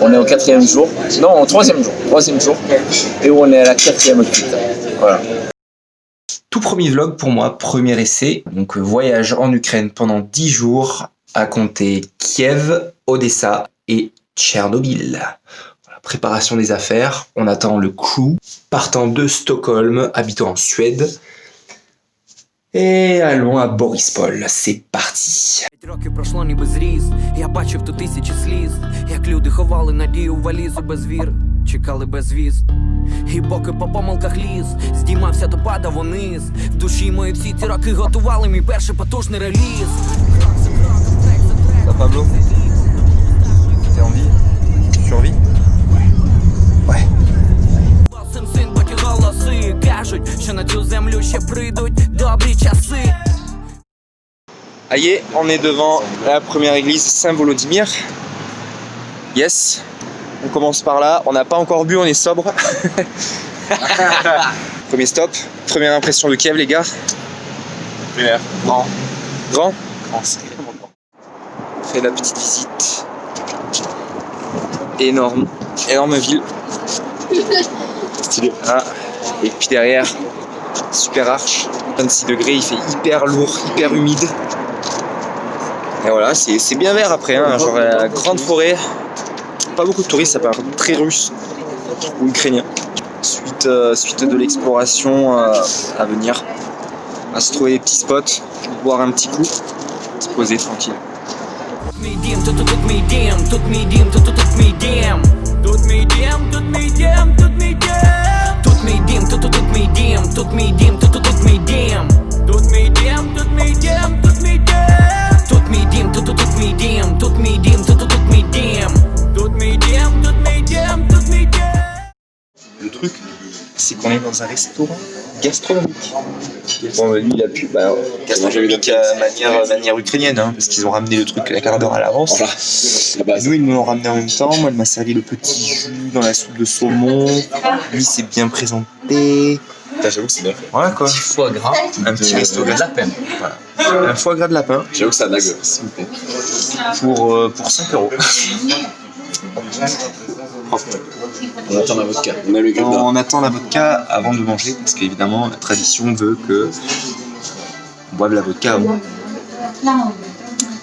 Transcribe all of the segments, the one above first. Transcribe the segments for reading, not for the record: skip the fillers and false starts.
On est au 4e jour, non au 3e jour, et on est à la 4e cuite. Voilà. Tout premier vlog pour moi, premier essai. Donc voyage en Ukraine pendant 10 jours, à compter Kiev, Odessa et Tchernobyl. Voilà, préparation des affaires, on attend le crew, partant de Stockholm, habitant en Suède. Et allons à Borispol, c'est parti. 5 років пройшло ніби зріз. Я бачив тут тисячі сліз, як люди ховали надію в валізу без вір, чекали без віз. І поки по помилках ліз, здіймався то падав униз. В душі мої всі ці роки готували мій перший потужний реліз. Ça Pablo? T'es en vie? Tu survis? Ouais. Син поті голоси кажуть, що на цю землю ще прийдуть добрі часи. Allez, on est devant la première église Saint-Volodymyr. Yes. On commence par là. On n'a pas encore bu, on est sobre. Premier stop. Première impression de Kiev, les gars. Lunaire. Grand. Grand. Grand, c'est vraiment grand. On fait la petite visite. Énorme. Énorme ville. Stylé. Ah. Et puis derrière, super arche. 26 degrés, il fait hyper lourd, hyper humide. Et voilà, c'est bien vert après, hein, genre la grande forêt. Pas beaucoup de touristes, ça paraît très russe ou ukrainien. Suite de l'exploration à venir, à se trouver des petits spots, boire un petit coup, se poser tranquille. Le truc, C'est qu'on est dans un restaurant gastronomique. Bon, lui, il a pu, gastronomique manière ukrainienne, hein, parce qu'ils ont ramené le truc un quart d'heure à l'avance. voilà. Nous, ils nous l'ont ramené en même temps. Moi, elle m'a servi le petit jus dans la soupe de saumon. Lui, c'est bien présenté. J'avoue que c'est bien fait. Voilà quoi. Petit foie gras, Un petit resto de lapin. Voilà. Un foie gras de lapin J'avoue que ça dague, s'il vous plaît. pour 5 €. On attend la vodka. On a le gars On attend la vodka avant de manger parce qu'évidemment la tradition veut que on boive la vodka avant.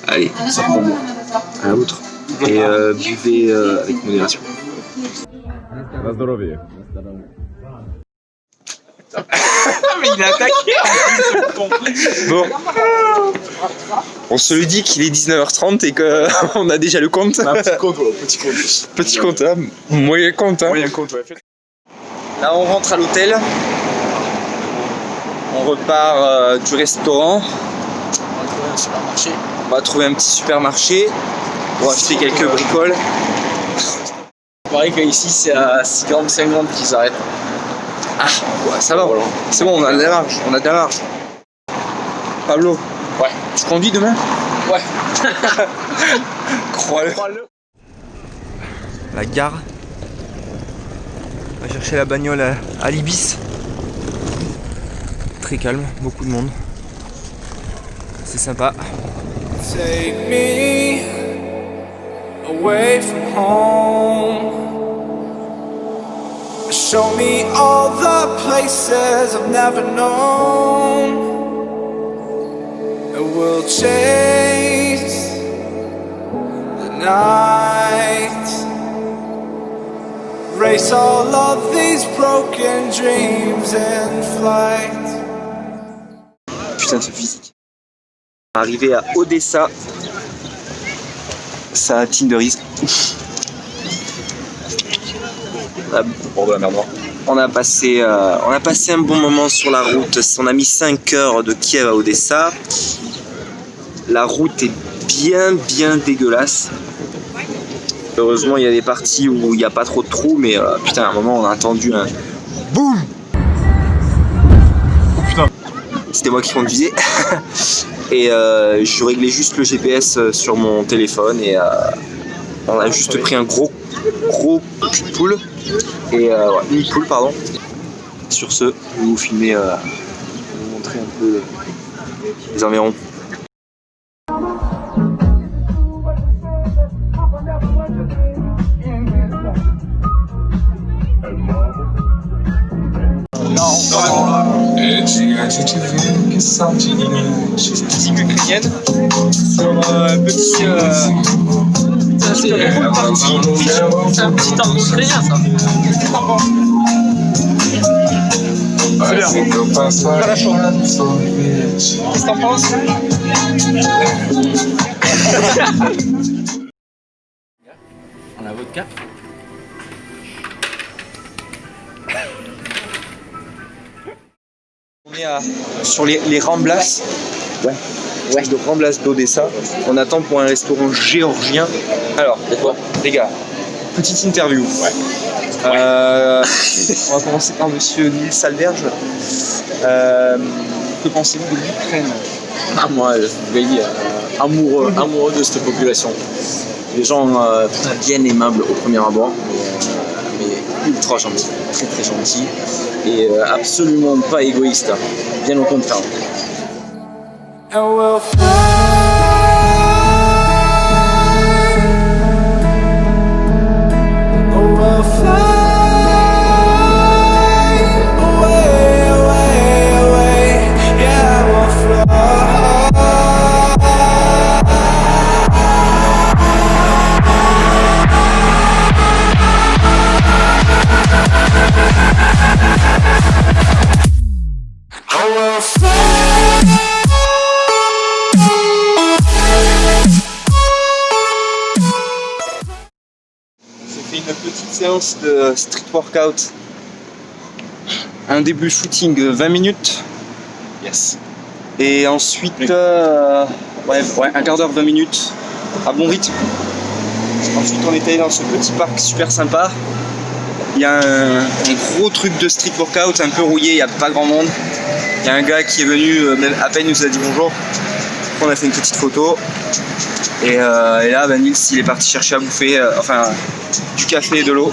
Allez, ça prend moi. à la vôtre. Et buvez avec modération. На здоровье. Mais il a attaqué. Bon. On se le dit qu'il est 19h30 et qu'on a déjà le compte. Un petit compte, voilà, petit compte. Petit compte, hein. Moyen compte. Hein. Moyen compte, ouais. Là, on rentre à l'hôtel. On repart du restaurant. On va trouver un petit supermarché pour acheter quelques bricoles. Il paraît qu'ici, c'est à 6,50 qu'ils arrêtent. Ah, ouais, ça va. Voilà. C'est bon, on a de la marge. On a de la marge. Pablo, Ouais. tu conduis demain? Ouais. Crois-le. La gare. On va chercher la bagnole à l'Ibis. Très calme, beaucoup de monde. C'est sympa. Take me away from home. Show me all the places I've never known. And we'll chase the night. Race all of these broken dreams in flight. Putain, ce physique. Arrivé à Odessa, ça a Tinderise. Bord de la mer Noire. On a passé un bon moment sur la route. On a mis 5 heures de Kiev à Odessa. La route est bien dégueulasse. Heureusement, il y a des parties où il n'y a pas trop de trous, mais putain, à un moment, on a entendu un boum. Oh putain. C'était moi qui conduisais. Et je réglais juste le GPS sur mon téléphone et on a juste pris un gros cul de poule. Et ouais, une poule, pardon. Sur ce, je vais vous filmer, vous montrer un peu les environs. Musique ukrainienne sur un petit C'est un petit tango ukrainien, ça. Très bien. Pas la chance. Qu'est-ce que t'en penses? On a vodka. On est sur les Ramblas. Ouais. De Ramblas d'Odessa. On attend pour un restaurant géorgien. Alors, les gars, petite interview. On va commencer par monsieur Nils Salberge. Que pensez-vous de l'Ukraine? Ah, moi, je vous l'ai dit, amoureux de cette population. Les gens bien aimables au premier abord, mais ultra gentils, très très gentils, et absolument pas égoïstes, bien au contraire. And we'll fly, oh, we'll fly away, away, away. Yeah, we'll fly. Oh, we'll fly. J'ai fait une petite séance de street workout. Un début shooting 20 minutes. Yes. Et ensuite, un quart d'heure, 20 minutes à bon rythme. Ensuite, on était dans ce petit parc super sympa. Il y a un gros truc de street workout, un peu rouillé, il n'y a pas grand monde. Il y a un gars qui est venu, même à peine nous a dit bonjour. On a fait une petite photo. Et là, Nils, il est parti chercher à bouffer, du café et de l'eau.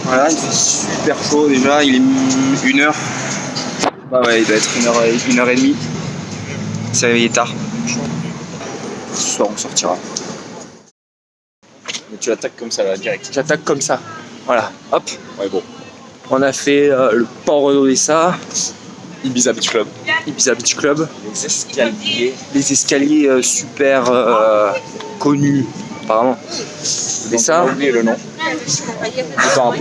Voilà, il fait super chaud déjà, il est 1h. Bah ouais, il doit être 1h30. Il s'est réveillé tard. Ce soir, on sortira. Mais tu attaques comme ça là, direct. J'attaque comme ça. Voilà, hop. Ouais, bon. On a fait le port d'Odessa, Ibiza Beach Club. Ibiza Beach Club. Les escaliers. Les escaliers super connus, apparemment. Odessa. J'ai oublié le nom. Attends,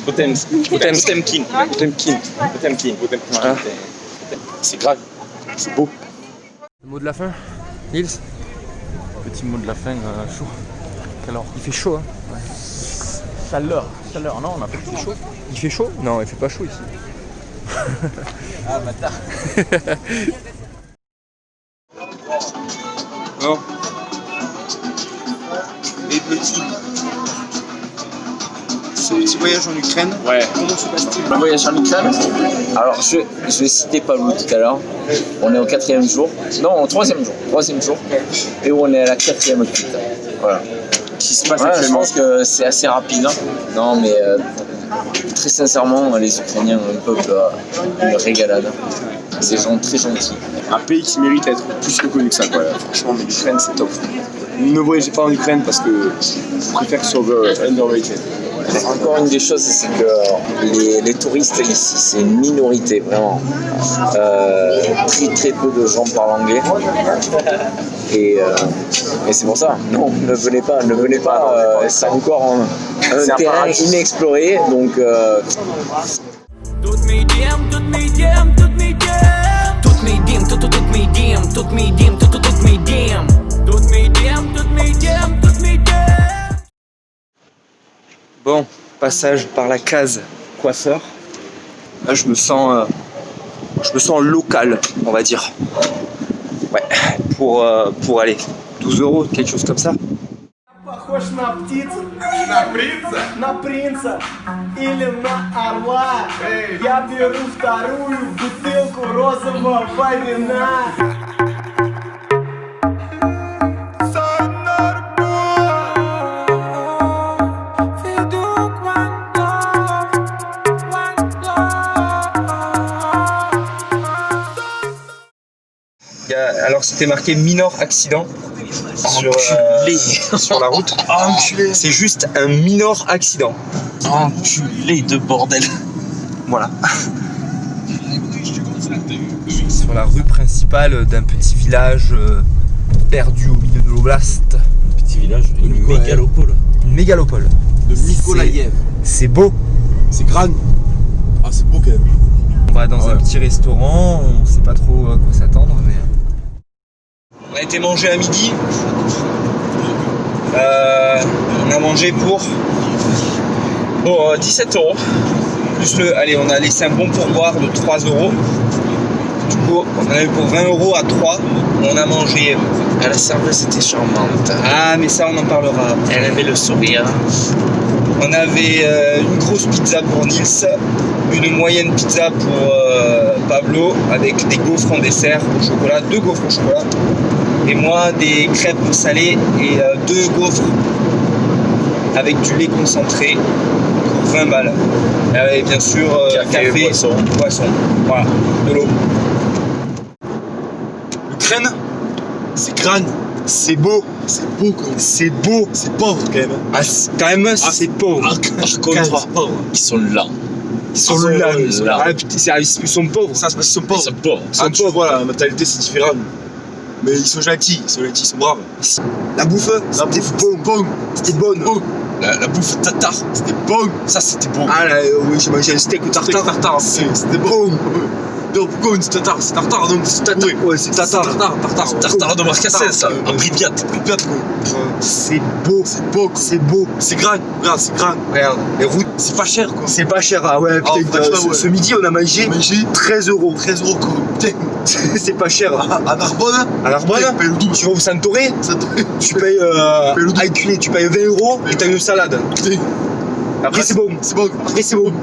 Potemkin. Voilà. C'est grave. C'est beau. Le mot de la fin, Nils? Petit mot de la fin, chaud. Quelle heure? Il fait chaud, hein? Chaleur, non, on a pas fait chaud. Il fait chaud? Non, il fait pas chaud ici. Ah, bâtard. Non. Et petit. Petit voyage en Ukraine. Ouais. Comment se passe-t-il? Le voyage en Ukraine. Alors, je vais citer Pablo tout à l'heure. On est au 4e jour. Non, au 3e jour. 3e jour. Et on est à la 4e cuite. Voilà. Qui se passe Ouais, je actuellement? pense que c'est assez rapide. Hein. Non, mais très sincèrement, les Ukrainiens ont un peuple une régalade. C'est des gens très gentils. Un pays qui mérite d'être plus reconnu que ça, quoi. Franchement, mais l'Ukraine, c'est top. Ne voyagez pas en Ukraine parce que je préfère que ce soit underrated. Encore une des choses, c'est que les touristes ici, c'est une minorité, vraiment. Très très peu de gens parlent anglais. Et c'est pour ça, non, ne venez pas, c'est encore un terrain inexploré, donc Тут мій дім, тут мій дім, тут мій дім. Тут мій дім, тут мій дім, тут мій дім, тут мій дім. Тут мій дім, тут мій дім, тут мій дім. Bon, passage par la case coiffeur. Là, je me sens local, on va dire. Ouais, pour aller 12 €, quelque chose comme ça. Похож на птицу. На принца? На принца. Или на орла. Я беру вторую бутылку розового вина. Alors c'était marqué minor accident sur la route. enculé, C'est juste un minor accident. enculé de bordel. Voilà. sur la rue principale d'un petit village perdu au milieu de l'oblast. Petit village, une mégalopole. Une mégalopole. De Mykolaïev. C'est beau. C'est grand. Ah, c'est beau quand même. On va dans un petit restaurant, on sait pas trop à quoi s'attendre, mais... On a été manger à midi. On a mangé pour 17 €. Plus allez, on a laissé un bon pourboire de 3 €. Du coup, on en a eu pour 20 € à 3. On a mangé. La serveuse était charmante. Ah, mais ça, on en parlera. Elle avait le sourire. On avait une grosse pizza pour Nils, une moyenne pizza pour Pablo, avec des gaufres en dessert au chocolat, 2 gaufres au chocolat. Et moi, des crêpes salées et 2 gaufres avec du lait concentré pour 20 balles. Et bien sûr, café, boisson. Voilà, de l'eau. L'Ukraine, c'est grand. C'est beau. C'est beau quand même. C'est beau. C'est pauvre quand même. Ah, quand même, c'est pauvre. Par contre, pauvre. Ils sont lents. Ils sont là. là. Ah, putain, ils sont pauvres. Ça, c'est parce qu'ils sont pauvres. Ils sont pauvres. Ah, tu vois, voilà, la mentalité c'est différent. Mais ils sont gentils, ils sont braves. La bouffe, c'était bon. C'était bonne. La bouffe tatar, c'était bon. Ça, c'était bon. Ah, là, oui, j'ai mangé un steak au tartare. Tartare, c'était bon. Donc pourquoi c'est tatar? C'est tartare, donc c'est tatar. Ouais, c'est tatar. Tartare de Marcassès, ça. En Pripyat. Pripyat, quoi. C'est beau. C'est beau. C'est grand. Regarde, c'est grand. Regarde, les routes. C'est pas cher, quoi. C'est pas cher. Ah ouais, putain. Ce midi, on a mangé 13 €. 13 €, quoi. Putain. C'est pas cher. À Narbonne? À Narbonne, paye le double. tu vas au Santoré, tu payes IQ, tu payes 20 € et t'as une salade. Après, c'est bon. C'est bon. Après, c'est bon.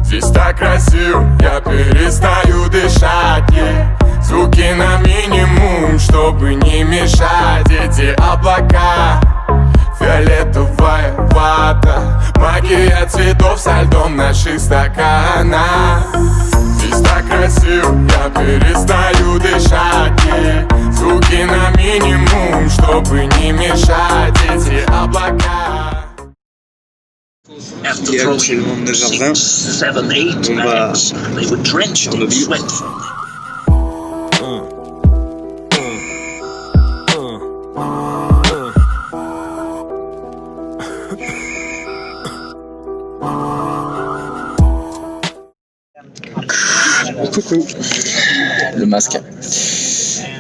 Здесь так красиво, я перестаю дышать, звуки на минимум, чтобы не мешать. Эти облака, фиолетовая вата, магия цветов со льдом в наших стаканах. Здесь так красиво, я перестаю дышать, звуки на минимум, чтобы не мешать. Эти облака. Il est actuellement 9h20. On va sur nos villes. Coucou. Le masque.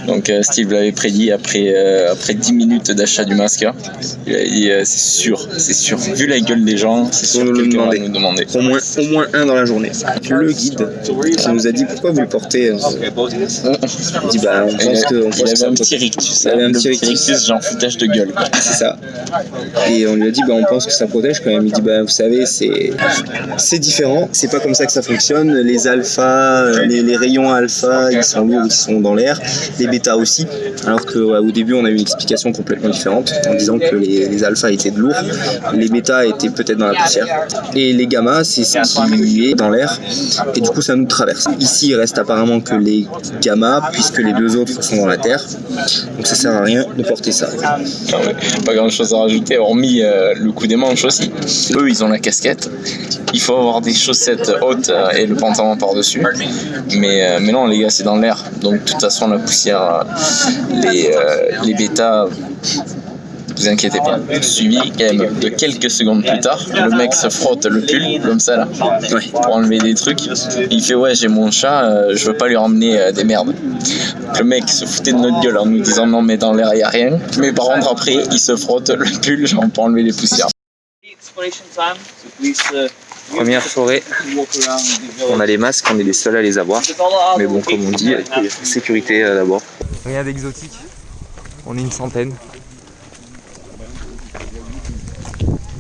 Donc Steve l'avait prédit après 10 minutes d'achat du masque. Il a dit c'est sûr. Vu la gueule des gens, c'est sûr que quelqu'un va nous demander. Au moins un dans la journée. Le guide qui nous a dit pourquoi vous le portez. Il dit bah on pense que il avait un petit rictus. Genre foutage de gueule. C'est ça. Et on lui a dit bah on pense que ça protège quand même. Il dit bah vous savez c'est différent. C'est pas comme ça que ça fonctionne. Les alphas, les rayons alpha ils sont lourds, ils sont dans l'air. Les bêta aussi, alors qu'au début on a eu une explication complètement différente en disant que les alphas étaient de lourd, les bêta étaient peut-être dans la poussière et les gamma c'est ce qui est dans l'air et du coup ça nous traverse. Ici il reste apparemment que les gamma puisque les 2 autres sont dans la terre, donc ça sert à rien de porter ça. Pas grand chose à rajouter hormis le coup des manches aussi. Eux ils ont la casquette, il faut avoir des chaussettes hautes et le pantalon par dessus, mais non les gars c'est dans l'air, donc de toute façon la poussière, les bêtas, vous inquiétez pas. Suivi quand même de quelques secondes plus tard, le mec se frotte le pull comme ça là, pour enlever des trucs. Il fait ouais j'ai mon chat, je veux pas lui ramener des merdes. Le mec se foutait de notre gueule en nous disant non mais dans l'air y a rien. Mais par contre après il se frotte le pull genre pour enlever les poussières. Première forêt, on a les masques, on est les seuls à les avoir. Mais bon, comme on dit, sécurité d'abord. Rien d'exotique, on est une centaine.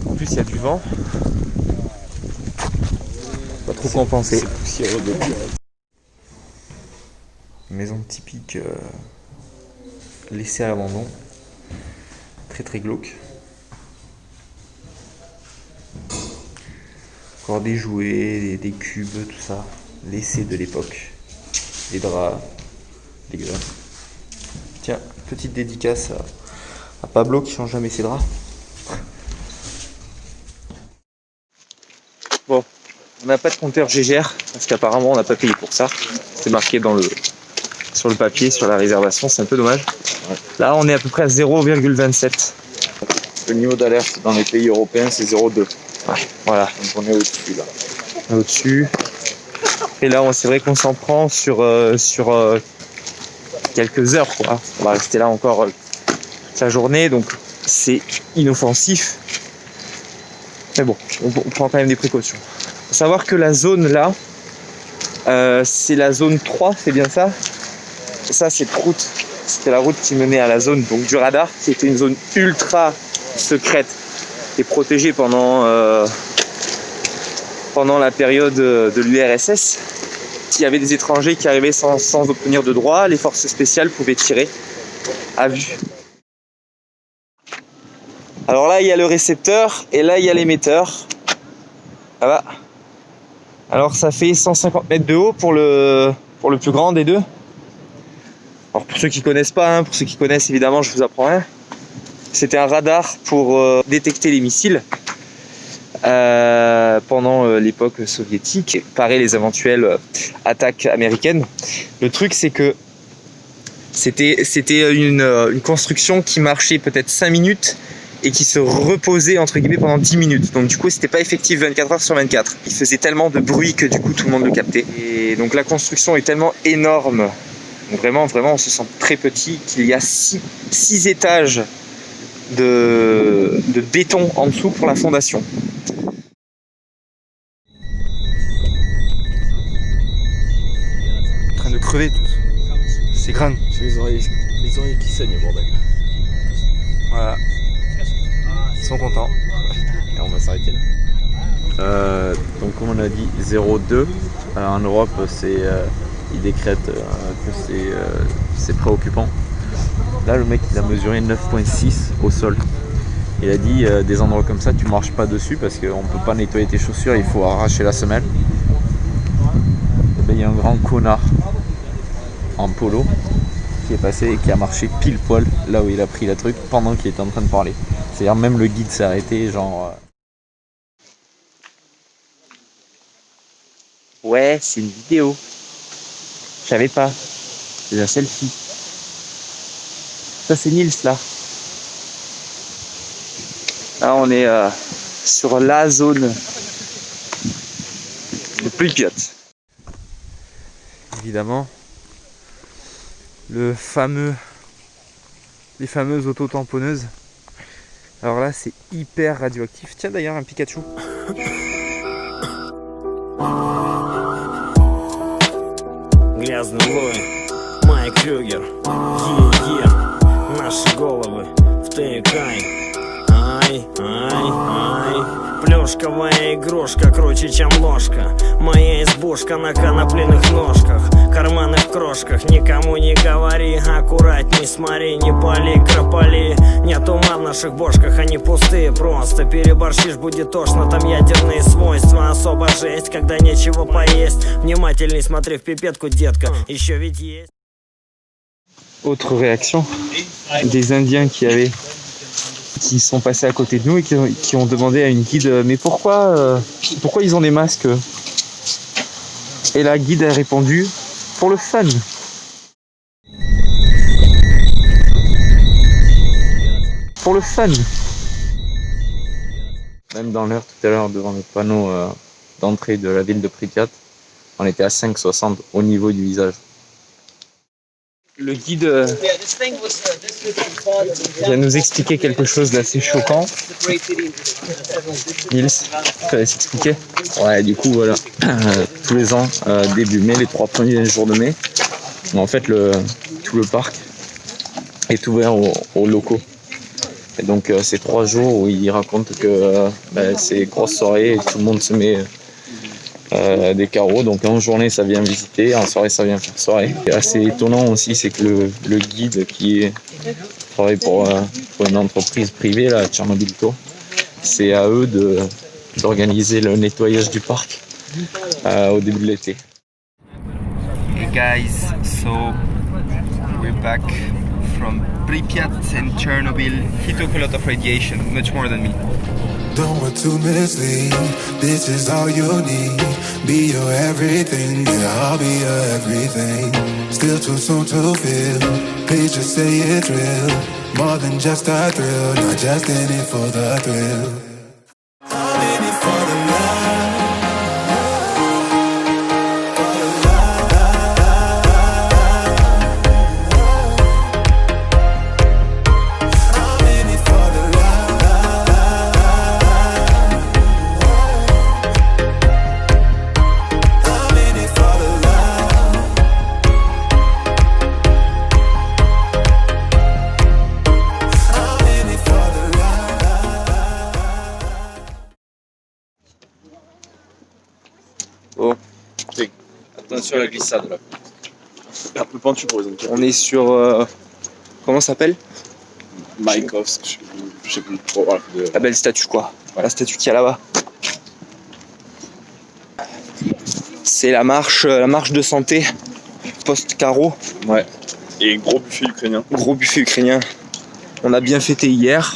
En plus, il y a du vent. Pas trop quoi en penser. Maison typique laissée à l'abandon. Très glauque. Encore des jouets, des cubes, tout ça, laissé de l'époque, les draps, les gars. Tiens, petite dédicace à Pablo qui change jamais ses draps. Bon, on n'a pas de compteur GGR parce qu'apparemment on n'a pas payé pour ça. C'est marqué sur le papier, sur la réservation, c'est un peu dommage. Là, on est à peu près à 0,27. Le niveau d'alerte dans les pays européens, c'est 0,2. Ouais, voilà. Donc on est au-dessus là. Au-dessus. Et là, c'est vrai qu'on s'en prend sur quelques heures, quoi. On va rester là encore toute la journée, donc c'est inoffensif. Mais bon, on prend quand même des précautions. Faut savoir que la zone là, c'est la zone 3, c'est bien ça. Et ça, cette route, c'était la route qui menait à la zone donc, du radar, qui était une zone ultra secrète et protégée pendant la période de l'URSS. S'il y avait des étrangers qui arrivaient sans obtenir de droit, les forces spéciales pouvaient tirer à vue. Alors là, il y a le récepteur et là, il y a l'émetteur. Voilà. Alors ça fait 150 mètres de haut pour le plus grand des deux. Alors pour ceux qui connaissent pas, pour ceux qui connaissent évidemment, je vous apprends rien. C'était un radar pour détecter les missiles pendant l'époque soviétique, parer les éventuelles attaques américaines. Le truc c'est que c'était une construction qui marchait peut-être 5 minutes et qui se reposait entre guillemets pendant 10 minutes. Donc du coup c'était pas effectif 24 heures sur 24. Il faisait tellement de bruit que du coup tout le monde le captait. Et donc la construction est tellement énorme, donc vraiment on se sent très petit, qu'il y a 6 étages de béton en dessous pour la fondation. En train de crever tous. C'est grave. J'ai les oreilles qui saignent, bordel. Voilà. Ils sont contents. Et on va s'arrêter là. Donc comme on a dit 0,2 en Europe, ils décrètent que c'est préoccupant. Là le mec il a mesuré 9,6 au sol. Il a dit des endroits comme ça tu marches pas dessus parce qu'on peut pas nettoyer tes chaussures, il faut arracher la semelle. Et ben, il y a un grand connard en polo qui est passé et qui a marché pile poil là où il a pris la truc pendant qu'il était en train de parler. C'est-à-dire même le guide s'est arrêté, genre... Ouais, c'est une vidéo. Je savais pas. C'est un selfie. Ça c'est Nils là. Là on est sur la zone de Pripyat. Évidemment, les fameuses auto-tamponneuses. Alors là, c'est hyper radioactif. Tiens d'ailleurs un Pikachu. Грязный лой, Майк Крюгер, наши головы втыкай. Ай, ай, ай. Плюшковая игрушка круче, чем ложка. Моя избушка на конопляных ножках, карманы в крошках. Никому не говори, аккуратней смотри, не пали, кропали. Нет ума в наших бошках, они пустые просто. Переборщишь, будет тошно, там ядерные свойства. Особо жесть, когда нечего поесть. Внимательней смотри в пипетку, детка, еще ведь есть. Autre réaction, des Indiens qui sont passés à côté de nous et qui ont demandé à une guide mais pourquoi ils ont des masques? Et la guide a répondu pour le fun. Pour le fun. Même dans l'heure tout à l'heure devant le panneau d'entrée de la ville de Pripyat, on était à 5,60 au niveau du visage. Le guide vient nous expliquer quelque chose d'assez choquant. Nils, tu vas s'expliquer? Ouais, du coup, voilà, tous les ans, début mai, les 3 premiers jours de mai, en fait, tout le parc est ouvert aux locaux. Et donc, c'est 3 jours où ils racontent que c'est grosse soirée et tout le monde se met des carreaux. Donc, en journée, ça vient visiter, en soirée, ça vient faire soirée. Et assez étonnant aussi, c'est que le guide qui travaille pour une entreprise privée, là, Tchernobyl Tour, c'est à eux d'organiser le nettoyage du parc au début de l'été. Hey guys, so we're back from Pripyat and Chernobyl. He took a lot of radiation, much more than me. Don't want to mislead. This is all you need. Be your everything, yeah, I'll be your everything. Still too soon to feel. Please just say it's real. More than just a thrill, not just in it for the thrill. I'm in it for the love. I'm in it for the love. I'm in it for the love. I'm in it for the love. Oh, attention à la glissade là. Un peu pentu pour les hommes. On est sur. Comment ça s'appelle? Maïkovsk, je sais plus trop. Voilà, La belle statue quoi. La statue qu'il y a là-bas. C'est la marche de santé post-carreau. Ouais. Et gros buffet ukrainien. Gros buffet ukrainien. On a bien fêté hier.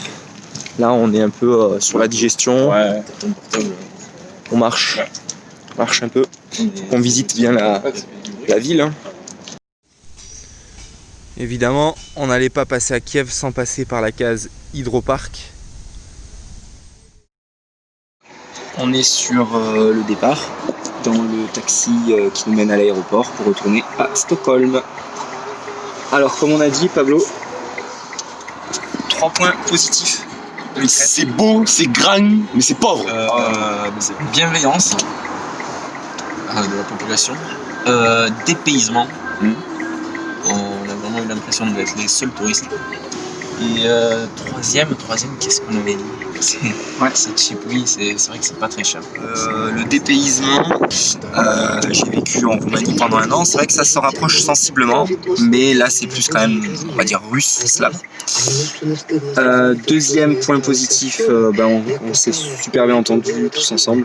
Là on est un peu sur la digestion. Ouais. On marche. On marche un peu. Faut qu'on visite bien la ville. Hein. Évidemment, on n'allait pas passer à Kiev sans passer par la case Hydropark. On est sur le départ, dans le taxi qui nous mène à l'aéroport pour retourner à Stockholm. Alors, comme on a dit, Pablo, 3 points positifs. C'est beau, c'est grand, mais c'est pauvre. Bienveillance de la population, dépaysement. On a vraiment eu l'impression d'être les seuls touristes. Et troisième, qu'est-ce qu'on avait dit? C'est cheap, oui, c'est vrai que c'est pas très cher. Le dépaysement, j'ai vécu en Roumanie pendant 1 an, c'est vrai que ça se rapproche sensiblement, mais là c'est plus quand même, on va dire, russe, slave. Deuxième point positif, on s'est super bien entendus tous ensemble.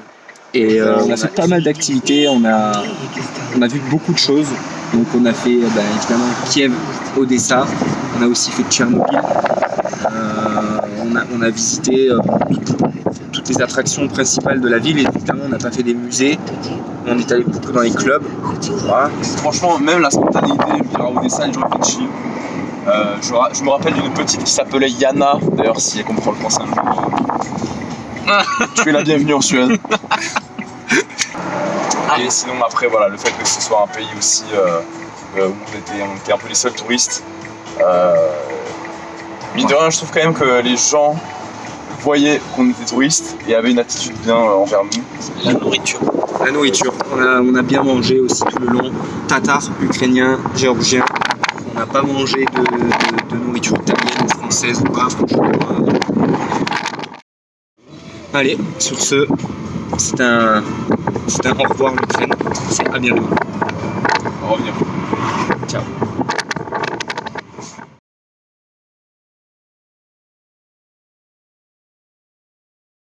Et on a fait pas mal d'activités, on a vu beaucoup de choses. Donc on a fait évidemment Kiev, Odessa, on a aussi fait Tchernobyl, on a visité toutes les attractions principales de la ville. Et évidemment on n'a pas fait des musées, on est allé beaucoup dans les clubs. Voilà. Franchement, même la spontanéité, à Odessa, les gens étaient chill. Je me rappelle d'une petite qui s'appelait Yana, d'ailleurs si elle comprend le français. Tu es la bienvenue en Suède. Et sinon après voilà, le fait que ce soit un pays aussi où on était un peu les seuls touristes, mine de rien je trouve quand même que les gens voyaient qu'on était touristes et avaient une attitude bien envers nous. La nourriture. La nourriture, on a bien mangé aussi tout le long, tatar, ukrainien, géorgien. On n'a pas mangé de nourriture italienne ou française ou pas, franchement. Allez, sur ce, c'est un au revoir l'Ukraine, c'est à bientôt. Au revoir. Ciao.